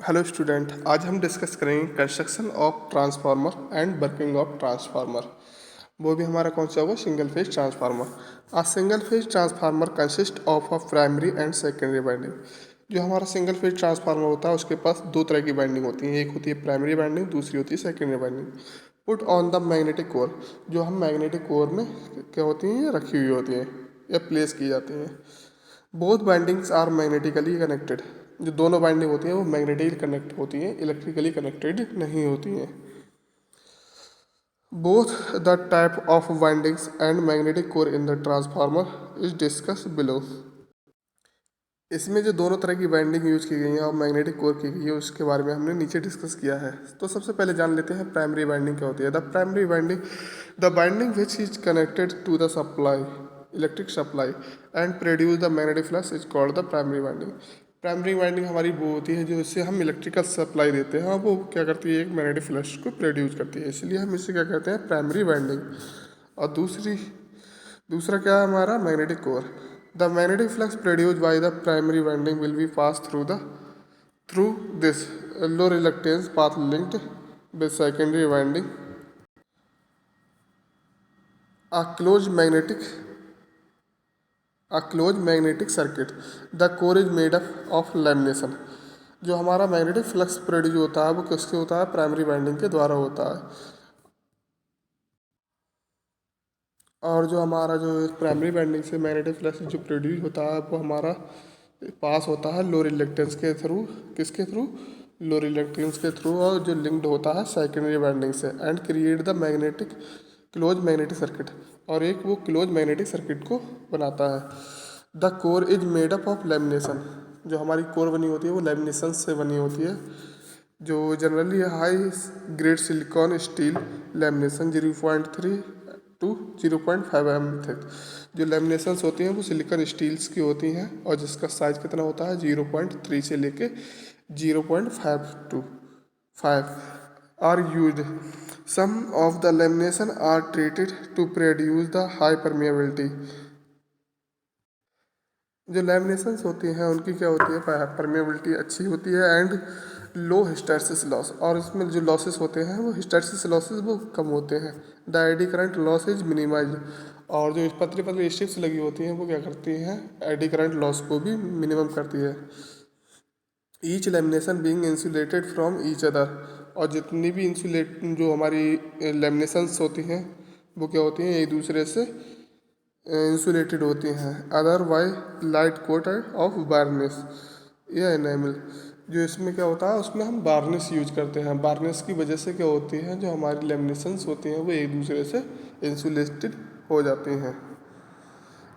Hello student, आज हम discuss करेंगे construction of transformer and working of transformer. वो भी हमारा कौन सा होगा? Single phase transformer. A single phase transformer consist of a primary and secondary winding. जो हमारा सिंगल फेज ट्रांसफार्मर होता है उसके पास दो तरह की वाइंडिंग होती है। एक होती है प्राइमरी वाइंडिंग, दूसरी होती है secondary winding. Put on the magnetic core, जो हम मैग्नेटिक कोर में क्या होती हैं, रखी हुई होती हैं या प्लेस की जाती हैं। Both windings are magnetically connected. जो दोनों बाइंडिंग होती हैं वो मैग्नेटिकली कनेक्ट होती हैं, इलेक्ट्रिकली कनेक्टेड नहीं होती हैं। Both the type of bindings and magnetic core in the transformer is discuss below. इसमें जो दोनों तरह की बाइंडिंग यूज की गई है और मैग्नेटिक कोर की गई है उसके बारे में हमने नीचे डिस्कस किया है। तो सबसे पहले जान लेते हैं प्राइमरी बाइंडिंग क्या होती है। The primary winding, the winding which is connected to the supply, electric supply and produce the magnetic flux is called the primary winding. Primary winding हमारी वो होती है जो इससे हम इलेक्ट्रिकल सप्लाई देते हैं और वो क्या करती है, एक मैग्नेटिक फ्लक्स को प्रोड्यूस करती है, इसलिए हम इसे क्या कहते हैं, प्राइमरी बाइंडिंग। और दूसरा क्या है हमारा, magnetic core. The magnetic flux produced by the primary winding will be pass through this low reluctance path linked with secondary winding. A closed magnetic a closed magnetic circuit. The core is made up of lamination. जो हमारा magnetic flux produce होता है वो किससे होता है? Primary winding के द्वारा होता है। और जो हमारा जो प्राइमरी वाइंडिंग से मैग्नेटिक फ्लक्स जो प्रोड्यूस होता है वो हमारा पास होता है लो रिलेक्टेंस के थ्रू। किसके थ्रू? लो रिलेक्टेंस के थ्रू, और जो लिंक्ड होता है सेकेंडरी वाइंडिंग से, and create the magnetic close magnetic circuit, और एक वो क्लोज मैग्नेटिक सर्किट को बनाता है। The core is made up of lamination. जो हमारी कोर बनी होती है वो लेमिनेशन से बनी होती है, जो generally high grade silicon steel lamination 0.3 to 0.5 mm तक। जो लेमिनेशंस होती हैं वो सिलिकॉन स्टील्स की होती हैं और जिसका साइज कितना होता है, 0.3 से लेके 0.5 to 5 are used. Some of the lamination are treated to produce the high permeability. जो लैमिनेशंस होती हैं उनकी क्या होती है, परमेबिलिटी अच्छी होती है एंड लो हिस्टैरिसीस लॉस, और इसमें जो लॉसेस होते हैं वो हिस्टैरिसीस लॉसेस वो कम होते हैं। The eddy current loss is minimize, और जो पतली पतली स्ट्रिप्स लगी होती हैं वो क्या करती हैं, एडी करंट लॉस को भी मिनिमम करती है। Each lamination being insulated from each other, और जितनी भी इंसुलेट जो हमारी लेमिनेशंस होती हैं वो क्या होती हैं, एक दूसरे से इंसुलेटेड होती हैं। Otherwise light coat of varnish या एनामल। जो इसमें क्या होता है, उसमें हम वार्निश यूज करते हैं। वार्निश की वजह से क्या होती है, जो हमारी लेमिनेशंस होती हैं वो एक दूसरे से इंसुलेटेड हो जाती हैं।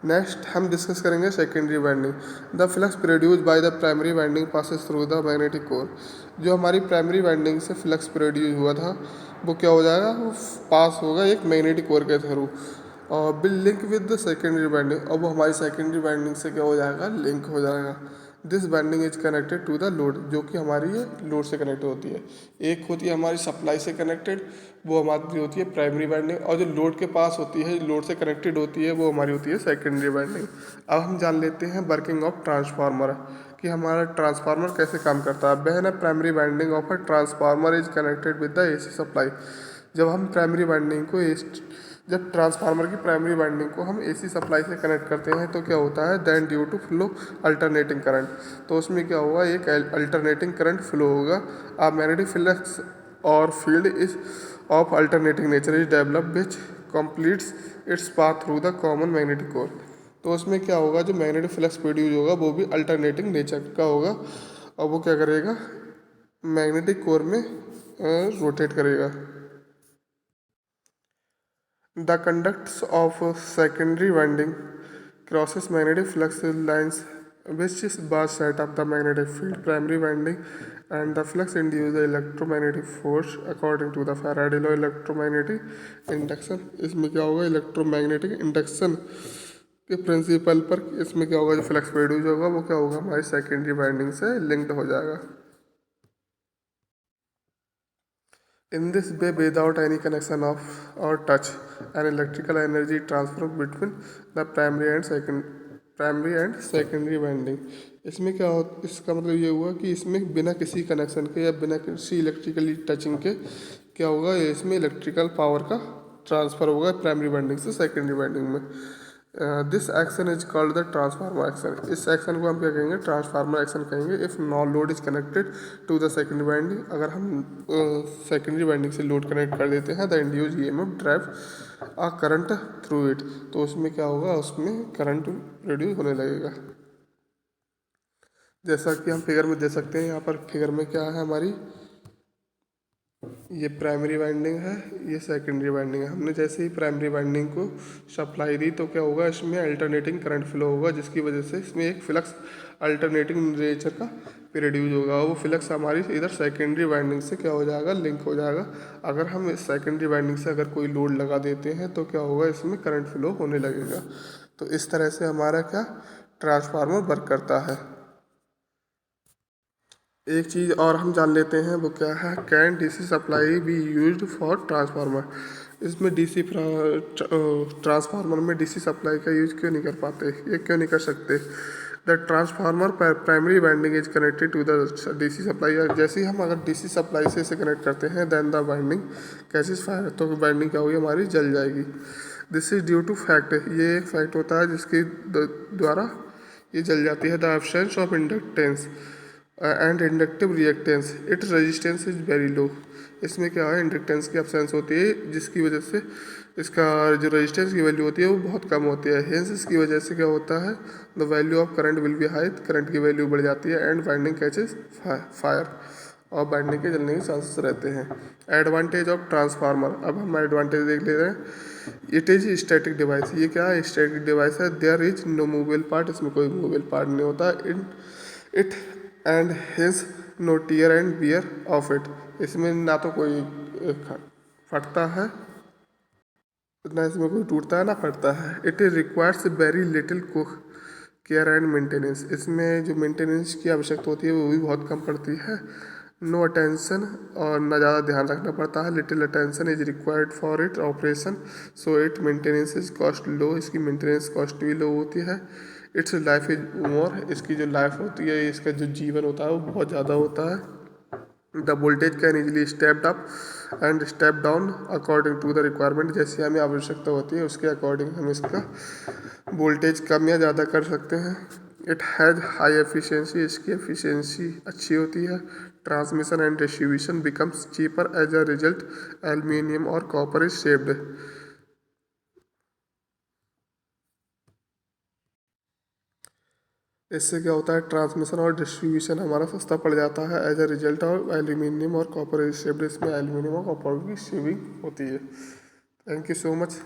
नेक्स्ट हम डिस्कस करेंगे secondary winding. The flux produce by the primary winding passes through the magnetic core. जो हमारी प्राइमरी वाइंडिंग से फ्लक्स प्रोड्यूस हुआ था वो क्या हो जाएगा, वो पास होगा एक मैग्नेटिक कोर के थ्रू और will link with the secondary winding, और वो हमारी सेकेंडरी वाइंडिंग से क्या हो जाएगा, लिंक हो जाएगा। This winding is connected to the load, जो कि हमारी ये लोड से कनेक्ट होती है। एक होती है हमारी सप्लाई से कनेक्टेड, वो हमारी होती है प्राइमरी वाइंडिंग, और जो लोड के पास होती है, लोड से कनेक्टेड होती है, वो हमारी होती है सेकेंडरी वाइंडिंग। अब हम जान लेते हैं वर्किंग ऑफ ट्रांसफार्मर, कि हमारा ट्रांसफार्मर कैसे काम करता है। बहन primary winding of a transformer is connected with the AC supply. जब हम प्राइमरी वाइंडिंग को जब ट्रांसफार्मर की प्राइमरी वाइंडिंग को हम एसी सप्लाई से कनेक्ट करते हैं तो क्या होता है, then due to flow alternating current, तो उसमें क्या होगा, एक अल्टरनेटिंग करंट फ्लो होगा। आ मैग्नेटिक फ्लक्स और field is of alternating nature is develop which completes its path through the common magnetic core. तो उसमें क्या होगा, जो मैग्नेटिक फ्लक्स प्रोड्यूस होगा वो भी अल्टरनेटिंग नेचर का होगा, और वो क्या करेगा, मैग्नेटिक कोर में रोटेट करेगा। The conducts of secondary winding crosses magnetic flux lines which is bar set up the magnetic field primary winding, and the flux induce the electromagnetic force according to the Faraday law electromagnetic induction। इसमें क्या होगा, electromagnetic induction के principal पर इसमें क्या होगा, जो flux produce होगा वो क्या होगा, हमारी सेकेंडरी वाइंडिंग से लिंक्ड हो जाएगा। In this way, without any connection of or touch, an electrical energy transfer between the primary and secondary winding. इसमें क्या हो, इसका मतलब ये हुआ कि इसमें बिना किसी कनेक्शन के या बिना किसी इलेक्ट्रिकली टचिंग के क्या होगा, इसमें इलेक्ट्रिकल पावर का ट्रांसफ़र होगा प्राइमरी वाइंडिंग से सेकेंडरी वाइंडिंग में। This action is called the transformer action. इस एक्शन को हम क्या कहेंगे, ट्रांसफार्मर एक्शन कहेंगे। If no load is connected to the secondary winding, अगर हम सेकेंडरी वाइंडिंग से लोड कनेक्ट कर देते हैं, the induce EMF drive a current through it, तो उसमें क्या होगा, उसमें करंट प्रोड्यूस होने लगेगा। जैसा कि हम फिगर में दे सकते हैं, यहाँ पर फिगर में क्या है हमारी, ये प्राइमरी वाइंडिंग है, ये सेकेंडरी वाइंडिंग है। हमने जैसे ही प्राइमरी वाइंडिंग को सप्लाई दी तो क्या होगा, इसमें अल्टरनेटिंग करंट फ्लो होगा, जिसकी वजह से इसमें एक फ्लक्स अल्टरनेटिंग नेचर का प्रोड्यूस होगा। वो फ्लक्स हमारी इधर सेकेंडरी वाइंडिंग से क्या हो जाएगा, लिंक हो जाएगा। अगर हम इस सेकेंडरी वाइंडिंग से अगर कोई लोड लगा देते हैं तो क्या होगा, इसमें करंट फ्लो होने लगेगा। तो इस तरह से हमारा क्या ट्रांसफार्मर वर्क करता है। एक चीज़ और हम जान लेते हैं, वो क्या है, can DC supply be used for transformer. इसमें डीसी ट्रांसफार्मर में डीसी सप्लाई का यूज क्यों नहीं कर पाते, ये क्यों नहीं कर सकते। The transformer primary winding is connected to the DC supply. जैसे ही हम अगर डीसी सप्लाई से इसे कनेक्ट करते हैं, then the winding catches fire, तो वाइंडिंग क्या होगी, हमारी जल जाएगी। This is due to fact, ये एक फैक्ट होता है जिसके द्वारा ये जल जाती है। The absence of inductance and inductive reactance, it resistance is very low. इसमें क्या है, इंडक्टेंस की एब्सेंस होती है, जिसकी वजह से इसका जो रेजिस्टेंस की वैल्यू होती है वो बहुत कम होती है। हेंस इसकी वजह से क्या होता है, the value of current will be high, current की वैल्यू बढ़ जाती है, एंड बाइंडिंग कैचेस फायर, और बाइंडिंग के जलने के चांसेस रहते हैं। एडवांटेज ऑफ ट्रांसफार्मर, अब हम एडवांटेज देख ले रहे हैं। इट इज स्टैटिक डिवाइस, ये क्या है, स्टैटिक डिवाइस है। There is no movable part, इसमें कोई मूवेबल पार्ट नहीं होता। It and hence no tear and wear of it, इसमें ना तो कोई फटता है, ना इसमें कोई टूटता है ना फटता है। It requires very little care and maintenance, इसमें जो मेंटेनेंस की आवश्यकता होती है वो भी बहुत कम पड़ती है। नो अटेंशन, और ना ज़्यादा ध्यान रखना पड़ता है। Little attention is required for it operation, so it maintenance is cost low, इसकी मेंटेनेंस कॉस्ट भी लो होती है। इट्स लाइफ इज मोर, इसकी जो लाइफ होती है, इसका जो जीवन होता है वो बहुत ज़्यादा होता है। The voltage can easily stepped up and step down according to the requirement, जैसी हमें आवश्यकता होती है उसके अकॉर्डिंग हम इसका वोल्टेज कम या ज़्यादा कर सकते हैं। इट हैज़ हाई एफिशिएंसी, इसकी एफिशिएंसी अच्छी होती है। Transmission and distribution becomes cheaper as a result, aluminium और कॉपर इज शेप्ड। इससे क्या होता है, ट्रांसमिशन और डिस्ट्रीब्यूशन हमारा सस्ता पड़ जाता है as a result of aluminium और कॉपर इज शेप्ड। इसमें एल्यूमिनियम और कॉपर की शेविंग होती है। Thank you so much.